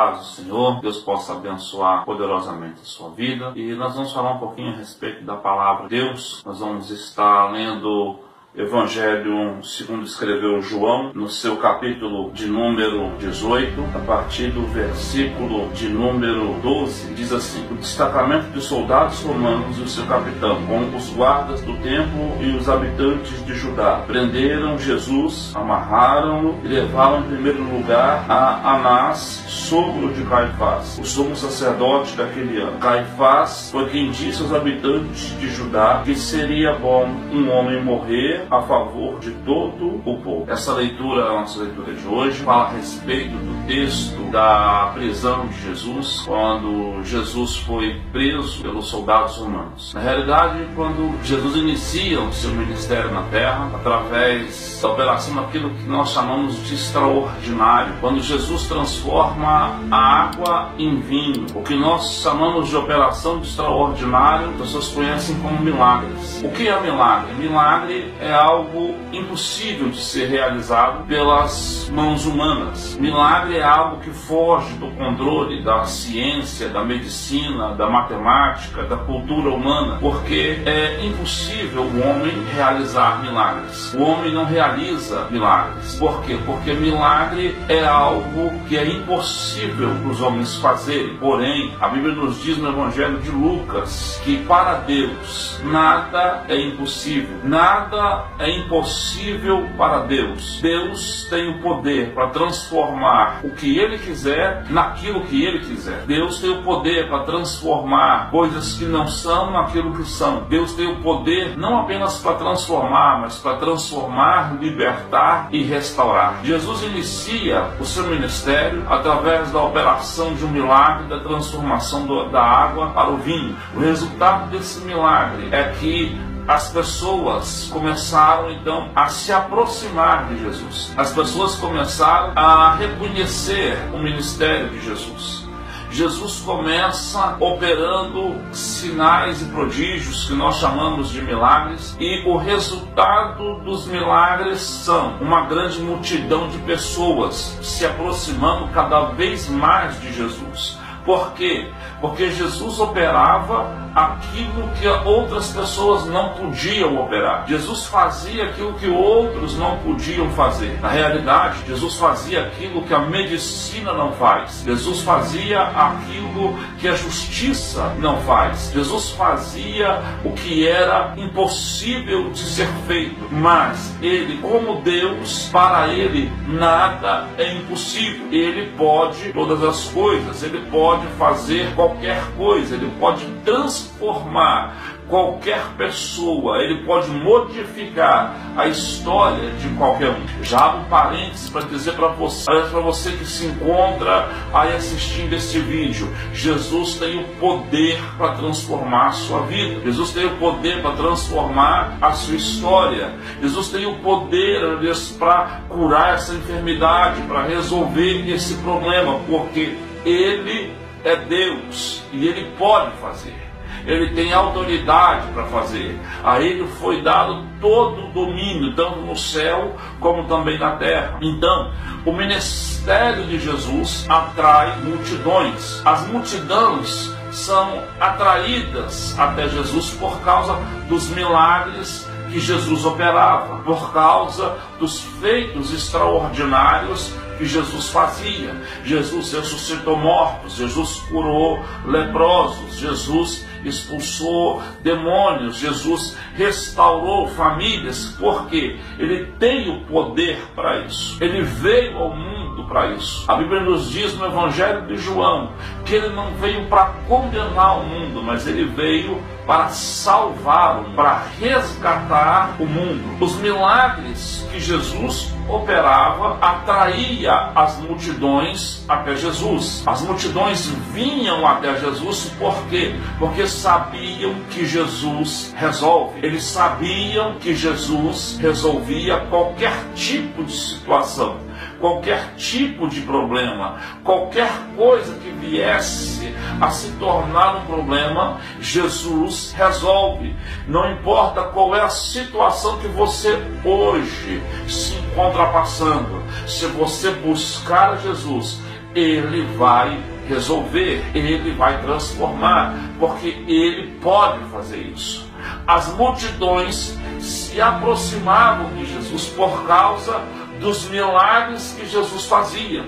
paz do Senhor, Deus possa abençoar poderosamente a sua vida. E nós vamos falar um pouquinho a respeito da palavra de Deus. Nós vamos estar lendo Evangelho segundo escreveu João, no seu capítulo de número 18, a partir do versículo de número 12, diz assim: o destacamento de soldados romanos e o seu capitão, com os guardas do templo e os habitantes de Judá, prenderam Jesus, amarraram-no e levaram em primeiro lugar a Anás, sogro de Caifás, o sumo sacerdote daquele ano. Caifás foi quem disse aos habitantes de Judá que seria bom um homem morrer a favor de todo o povo. Essa leitura, a nossa leitura de hoje, fala a respeito do texto da prisão de Jesus, quando Jesus foi preso pelos soldados romanos. Na realidade, quando Jesus inicia o seu ministério na terra, através da operação daquilo que nós chamamos de extraordinário, quando Jesus transforma a água em vinho, o que nós chamamos de operação de extraordinário, as pessoas conhecem como milagres. O que é milagre? Milagre é algo impossível de ser realizado pelas mãos humanas. Milagre é algo que foge do controle da ciência, da medicina, da matemática, da cultura humana, porque é impossível o homem realizar milagres. O homem não realiza milagres. Por quê? Porque milagre é algo que é impossível para os homens fazerem. Porém, a Bíblia nos diz no Evangelho de Lucas que para Deus nada é impossível. Nada é impossível para Deus. Deus tem o poder para transformar o que Ele quiser naquilo que Ele quiser. Deus tem o poder para transformar coisas que não são naquilo que são. Deus tem o poder não apenas para transformar, mas para transformar, libertar e restaurar. Jesus inicia o seu ministério através da operação de um milagre, da transformação da água para o vinho. O resultado desse milagre é que as pessoas começaram então a se aproximar de Jesus. As pessoas começaram a reconhecer o ministério de Jesus. Jesus começa operando sinais e prodígios que nós chamamos de milagres, e o resultado dos milagres são uma grande multidão de pessoas se aproximando cada vez mais de Jesus. Por quê? Porque Jesus operava aquilo que outras pessoas não podiam operar. Jesus fazia aquilo que outros não podiam fazer. Na realidade, Jesus fazia aquilo que a medicina não faz. Jesus fazia aquilo que a justiça não faz. Jesus fazia o que era impossível de ser feito. Mas Ele, como Deus, para Ele nada é impossível. Ele pode todas as coisas. Ele pode fazer qualquer coisa. Ele pode transformar qualquer pessoa, Ele pode modificar a história de qualquer um. Já abro parênteses para dizer para você que se encontra aí assistindo este vídeo, Jesus tem o poder para transformar a sua vida. Jesus tem o poder para transformar a sua história. Jesus tem o poder para curar essa enfermidade, para resolver esse problema, porque Ele é Deus e Ele pode fazer. Ele tem autoridade para fazer. A Ele foi dado todo o domínio, tanto no céu como também na terra. Então, o ministério de Jesus atrai multidões. As multidões são atraídas até Jesus por causa dos milagres que Jesus operava, por causa dos feitos extraordinários que Jesus fazia. Jesus ressuscitou mortos, Jesus curou leprosos, Jesus expulsou demônios, Jesus restaurou famílias, porque Ele tem o poder para isso. Ele veio ao mundo para isso. A Bíblia nos diz no Evangelho de João que Ele não veio para condenar o mundo, mas Ele veio para salvá-lo, para resgatar o mundo. Os milagres que Jesus operava atraía as multidões até Jesus. As multidões vinham até Jesus por quê? Porque sabiam que Jesus resolve. Eles sabiam que Jesus resolvia qualquer tipo de situação, qualquer tipo de problema, qualquer coisa que viesse a se tornar um problema, Jesus resolve. Não importa qual é a situação que você hoje se encontra passando, se você buscar Jesus, Ele vai resolver, Ele vai transformar, porque Ele pode fazer isso. As multidões se aproximavam de Jesus por causa dos milagres que Jesus fazia.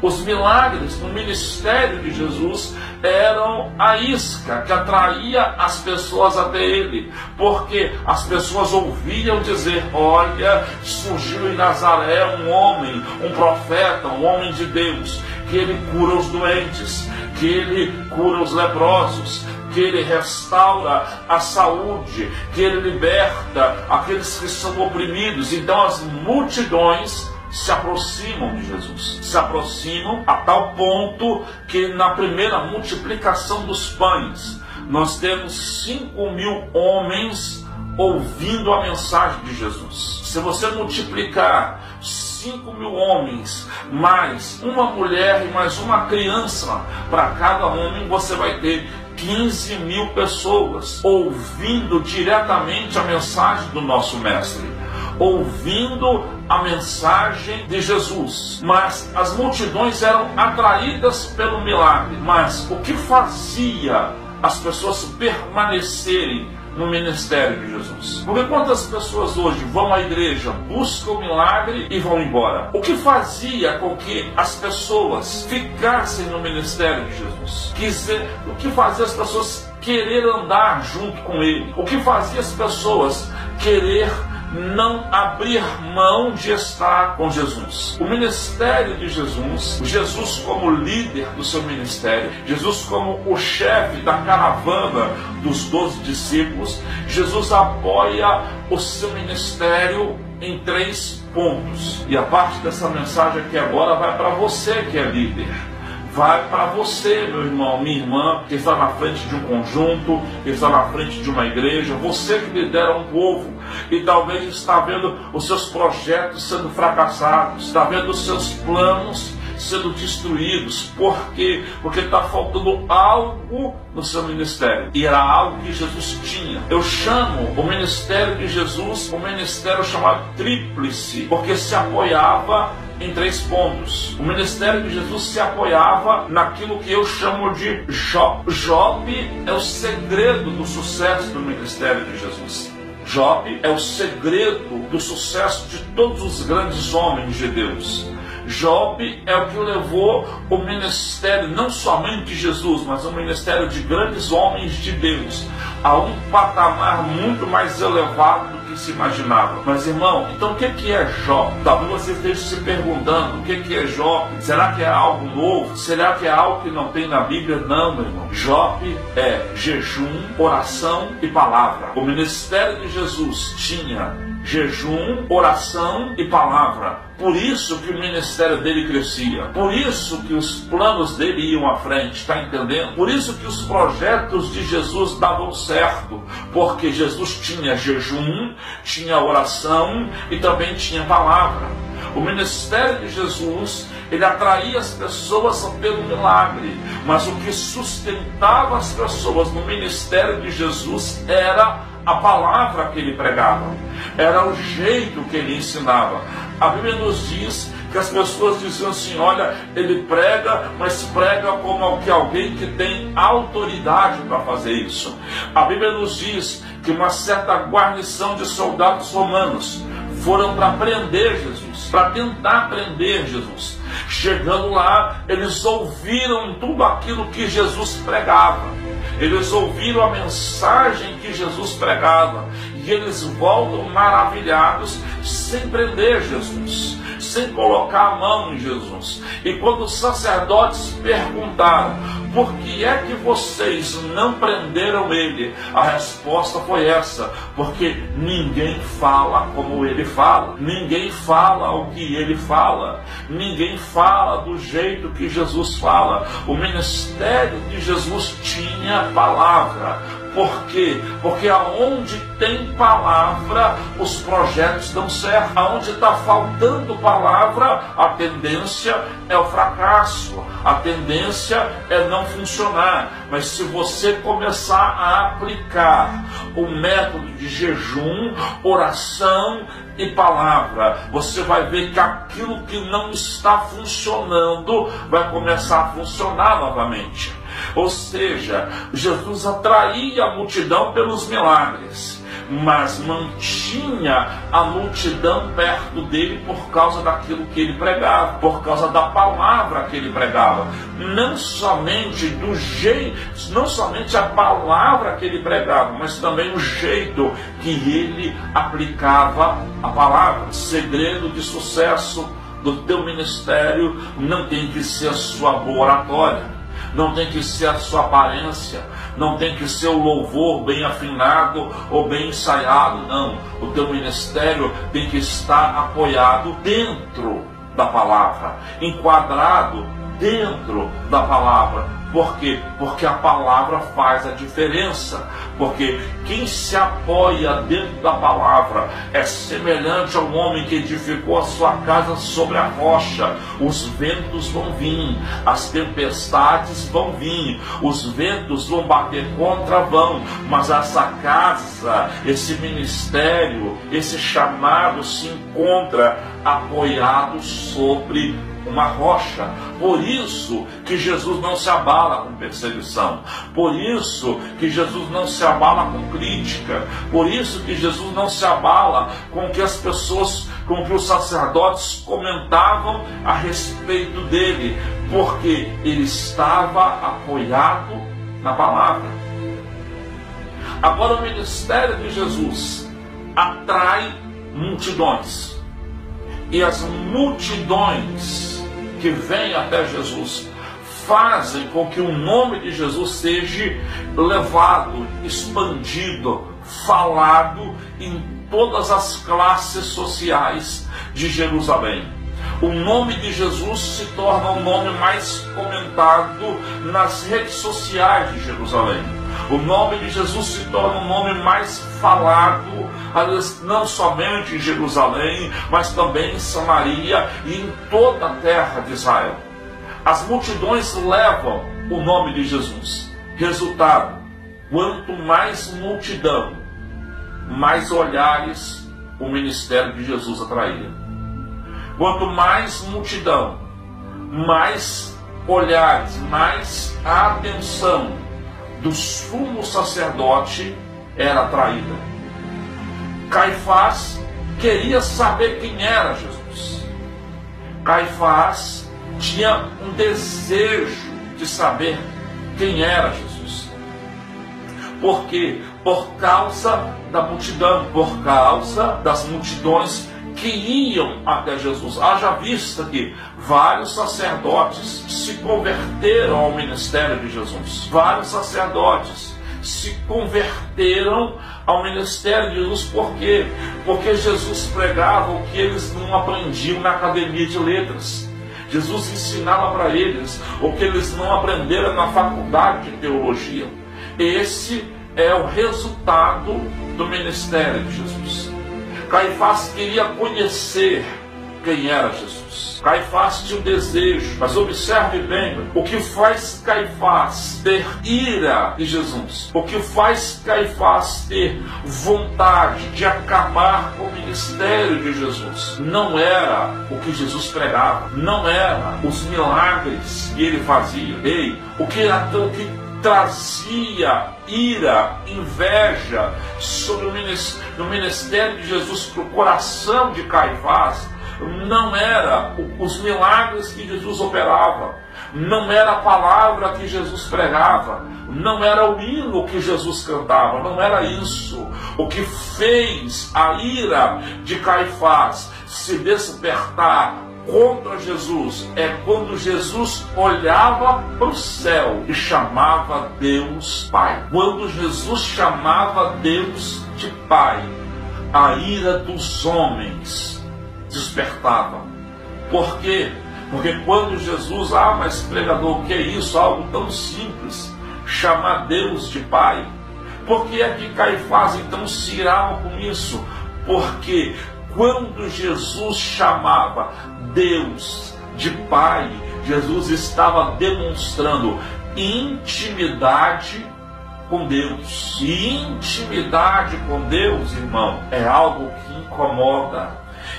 Os milagres no ministério de Jesus eram a isca que atraía as pessoas até Ele, porque as pessoas ouviam dizer: olha, surgiu em Nazaré um homem, um profeta, um homem de Deus, que Ele cura os doentes, que Ele cura os leprosos, que Ele restaura a saúde, que Ele liberta aqueles que são oprimidos. Então as multidões se aproximam de Jesus, se aproximam a tal ponto que na primeira multiplicação dos pães nós temos 5.000 homens ouvindo a mensagem de Jesus. Se você multiplicar 5.000 homens, mais uma mulher e mais uma criança para cada homem, você vai ter 15.000 pessoas ouvindo diretamente a mensagem do nosso mestre, ouvindo a mensagem de Jesus. Mas as multidões eram atraídas pelo milagre. Mas o que fazia as pessoas permanecerem no ministério de Jesus? Porque quantas pessoas hoje vão à igreja, buscam o milagre e vão embora? O que fazia com que as pessoas ficassem no ministério de Jesus? O que fazia as pessoas querer andar junto com Ele? O que fazia as pessoas querer não abrir mão de estar com Jesus? O ministério de Jesus, Jesus como líder do seu ministério, Jesus como o chefe da caravana dos 12 discípulos, Jesus apoia o seu ministério em 3 pontos. E a parte dessa mensagem aqui agora vai para você que é líder. Vai para você, meu irmão, minha irmã, que está na frente de um conjunto, que está na frente de uma igreja, você que lidera um povo e talvez está vendo os seus projetos sendo fracassados, está vendo os seus planos sendo destruídos. Por quê? Porque está faltando algo no seu ministério. E era algo que Jesus tinha. Eu chamo o ministério de Jesus um ministério chamado tríplice, porque se apoiava em 3 pontos. O ministério de Jesus se apoiava naquilo que eu chamo de Job. Job é o segredo do sucesso do ministério de Jesus. Job é o segredo do sucesso de todos os grandes homens de Deus. Job é o que levou o ministério, não somente de Jesus, mas o ministério de grandes homens de Deus, a um patamar muito mais elevado do que se imaginava. Mas, irmão, então o que é Job? Talvez você esteja se perguntando: o que é Job? Será que é algo novo? Será que é algo que não tem na Bíblia? Não, meu irmão. Job é jejum, oração e palavra. O ministério de Jesus tinha jejum, oração e palavra. Por isso que o ministério dele crescia. Por isso que os planos dele iam à frente, está entendendo? Por isso que os projetos de Jesus davam certo. Porque Jesus tinha jejum, tinha oração e também tinha palavra. O ministério de Jesus, ele atraía as pessoas pelo milagre. Mas o que sustentava as pessoas no ministério de Jesus era a palavra que ele pregava, era o jeito que ele ensinava. A Bíblia nos diz que as pessoas diziam assim: olha, ele prega, mas prega como alguém que tem autoridade para fazer isso. A Bíblia nos diz que uma certa guarnição de soldados romanos foram para prender Jesus, para tentar prender Jesus. Chegando lá, eles ouviram tudo aquilo que Jesus pregava. Eles ouviram a mensagem que Jesus pregava e eles voltam maravilhados, sem prender Jesus, sem colocar a mão em Jesus. E quando os sacerdotes perguntaram: por que é que vocês não prenderam ele? A resposta foi essa: porque ninguém fala como ele fala, ninguém fala o que ele fala, ninguém fala do jeito que Jesus fala. O ministério de Jesus tinha palavra. Por quê? Porque aonde tem palavra, os projetos dão certo. Aonde está faltando palavra, a tendência é o fracasso, a tendência é não funcionar. Mas se você começar a aplicar o método de jejum, oração e palavra, você vai ver que aquilo que não está funcionando vai começar a funcionar novamente. Ou seja, Jesus atraía a multidão pelos milagres, mas mantinha a multidão perto dele por causa daquilo que ele pregava, por causa da palavra que ele pregava. Não somente do jeito, não somente a palavra que ele pregava, mas também o jeito que ele aplicava a palavra. O segredo de sucesso do teu ministério não tem que ser a sua boa oratória, não tem que ser a sua aparência, não tem que ser o louvor bem afinado ou bem ensaiado, não. O teu ministério tem que estar apoiado dentro da palavra, enquadrado dentro da palavra. Por quê? Porque a palavra faz a diferença. Porque quem se apoia dentro da palavra é semelhante ao homem que edificou a sua casa sobre a rocha. Os ventos vão vir, as tempestades vão vir, os ventos vão bater contra, vão, mas essa casa, esse ministério, esse chamado se encontra apoiado sobre uma rocha. Por isso que Jesus não se abala com perseguição, por isso que Jesus não se abala com crítica, por isso que Jesus não se abala com que as pessoas, com que os sacerdotes comentavam a respeito dele, porque ele estava apoiado na palavra. Agora, o ministério de Jesus atrai multidões, e as multidões que vêm até Jesus fazem com que o nome de Jesus seja levado, expandido, falado em todas as classes sociais de Jerusalém. O nome de Jesus se torna o nome mais comentado nas redes sociais de Jerusalém. O nome de Jesus se torna o nome mais falado, não somente em Jerusalém, mas também em Samaria e em toda a terra de Israel. As multidões levam o nome de Jesus. Resultado: quanto mais multidão, mais olhares o ministério de Jesus atraía. Quanto mais multidão, mais olhares, mais atenção do sumo sacerdote era atraída. Caifás queria saber quem era Jesus. Caifás tinha um desejo de saber quem era Jesus. Por quê? Por causa da multidão, por causa das multidões que iam até Jesus. Haja vista que vários sacerdotes se converteram ao ministério de Jesus. Vários sacerdotes se converteram ao ministério de Jesus. Por quê? Porque Jesus pregava o que eles não aprendiam na academia de letras. Jesus ensinava para eles o que eles não aprenderam na faculdade de teologia. Esse é o resultado do ministério de Jesus. Caifás queria conhecer quem era Jesus. Caifás tinha um desejo, mas observe bem, o que faz Caifás ter ira de Jesus, o que faz Caifás ter vontade de acabar com o ministério de Jesus, não era o que Jesus pregava, não era os milagres que ele fazia. O que trazia ira, inveja sobre o ministério de Jesus para o coração de Caifás não era os milagres que Jesus operava, não era a palavra que Jesus pregava, não era o hino que Jesus cantava, não era isso. O que fez a ira de Caifás se despertar contra Jesus é quando Jesus olhava para o céu e chamava Deus Pai. Quando Jesus chamava Deus de Pai, a ira dos homens despertava. Por quê? Porque quando Jesus, mas pregador, o que é isso? Algo tão simples, chamar Deus de Pai. Por que é que Caifás então se irava com isso? Porque quando Jesus chamava Deus de Pai, Jesus estava demonstrando intimidade com Deus. E intimidade com Deus, irmão, é algo que incomoda.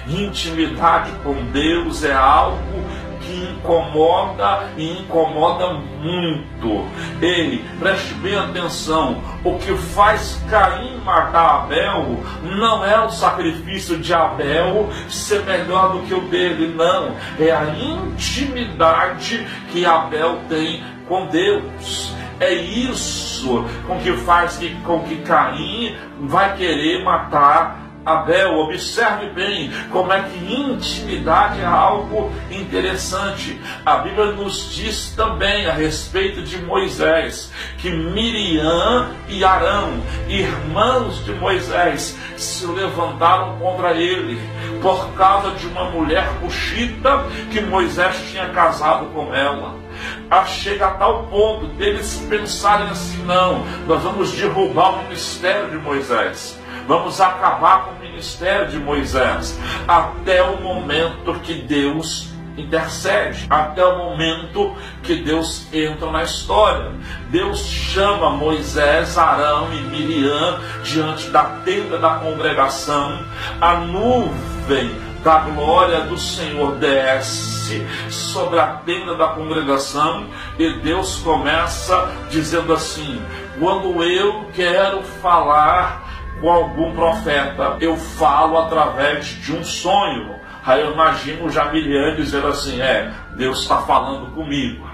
Intimidade com Deus é algo que incomoda e incomoda muito. Ei, preste bem atenção, o que faz Caim matar Abel não é o sacrifício de Abel ser melhor do que o dele, não. É a intimidade que Abel tem com Deus. É isso com que faz com que Caim vai querer matar Abel. Observe bem como é que intimidade é algo interessante. A Bíblia nos diz também a respeito de Moisés que Miriam e Arão, irmãos de Moisés, se levantaram contra ele por causa de uma mulher cuxita que Moisés tinha casado com ela. Chega a tal ponto deles pensarem assim: não, nós vamos derrubar o ministério de Moisés, vamos acabar com o ministério de Moisés, até o momento que Deus intercede, até o momento que Deus entra na história. Deus chama Moisés, Arão e Miriam diante da tenda da congregação. A nuvem da glória do Senhor desce sobre a tenda da congregação e Deus começa dizendo assim: quando eu quero falar com algum profeta, eu falo através de um sonho. Aí eu imagino já Miriam dizendo assim: Deus está falando comigo.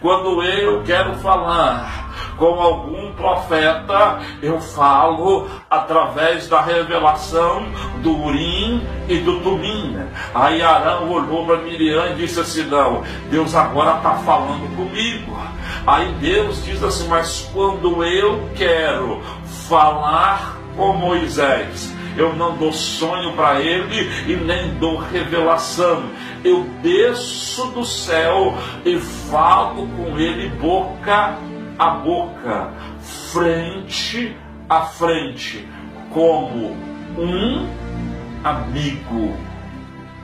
Quando eu quero falar com algum profeta, eu falo através da revelação do Urim e do Tumim. Aí Arão olhou para Miriam e disse assim: não, Deus agora está falando comigo. Aí Deus diz assim: mas quando eu quero falar com Moisés, eu não dou sonho para ele e nem dou revelação. Eu desço do céu e falo com ele boca a boca, frente a frente, como um amigo.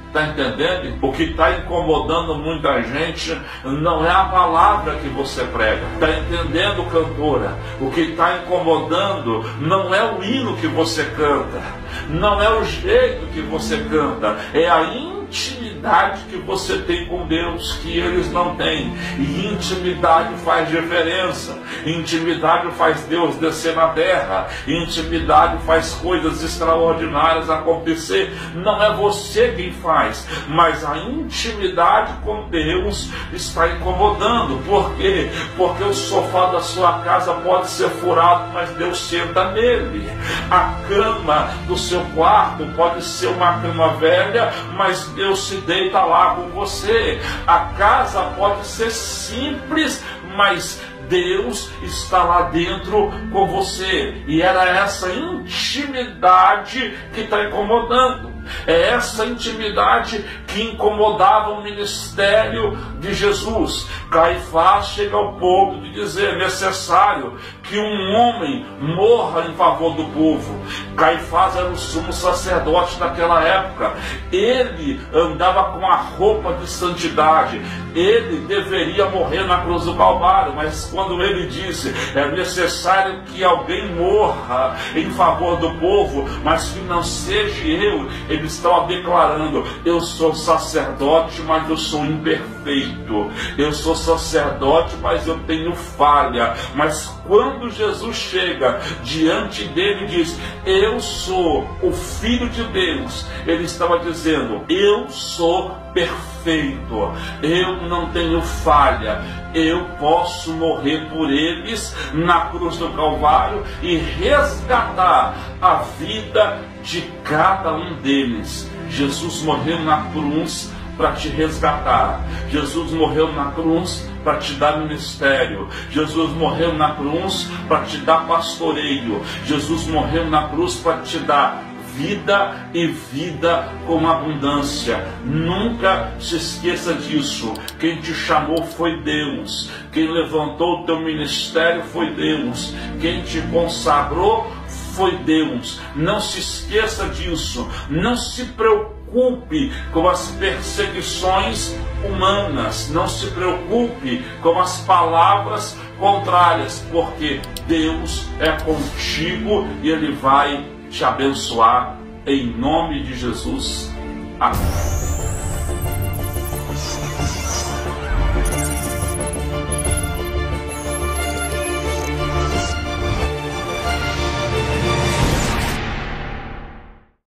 Está entendendo? O que está incomodando muita gente não é a palavra que você prega. Está entendendo, cantora? O que está incomodando não é o hino que você canta, não é o jeito que você canta, é a intimidade que você tem com Deus que eles não têm. E intimidade faz diferença. Intimidade faz Deus descer na terra. Intimidade faz coisas extraordinárias acontecer. Não é você quem faz, mas a intimidade com Deus está incomodando. Por quê? Porque o sofá da sua casa pode ser furado, mas Deus senta nele. A cama do seu quarto pode ser uma cama velha, mas Deus se deita lá com você. A casa pode ser simples, mas Deus está lá dentro com você. E era essa intimidade que está incomodando. É essa intimidade que incomodava o ministério de Jesus. Caifás chega ao ponto de dizer: é necessário que um homem morra em favor do povo. Caifás era o sumo sacerdote daquela época. Ele andava com a roupa de santidade. Ele deveria morrer na cruz do Calvário, mas quando ele disse: é necessário que alguém morra em favor do povo, mas que não seja eu, ele estava declarando: eu sou sacerdote, mas eu sou imperfeito. Eu sou sacerdote, mas eu tenho falha. Mas quando Jesus chega diante dele e diz: eu sou o Filho de Deus, ele estava dizendo: eu sou perfeito, eu não tenho falha, eu posso morrer por eles na cruz do Calvário e resgatar a vida de cada um deles. Jesus morreu na cruz para te resgatar. Jesus morreu na cruz para te dar ministério. Jesus morreu na cruz para te dar pastoreio. Jesus morreu na cruz para te dar vida e vida com abundância. Nunca se esqueça disso. Quem te chamou foi Deus. Quem levantou o teu ministério foi Deus. Quem te consagrou foi Deus. Não se esqueça disso. Não se preocupe preocupe com as perseguições humanas, não se preocupe com as palavras contrárias, porque Deus é contigo e Ele vai te abençoar em nome de Jesus. Amém.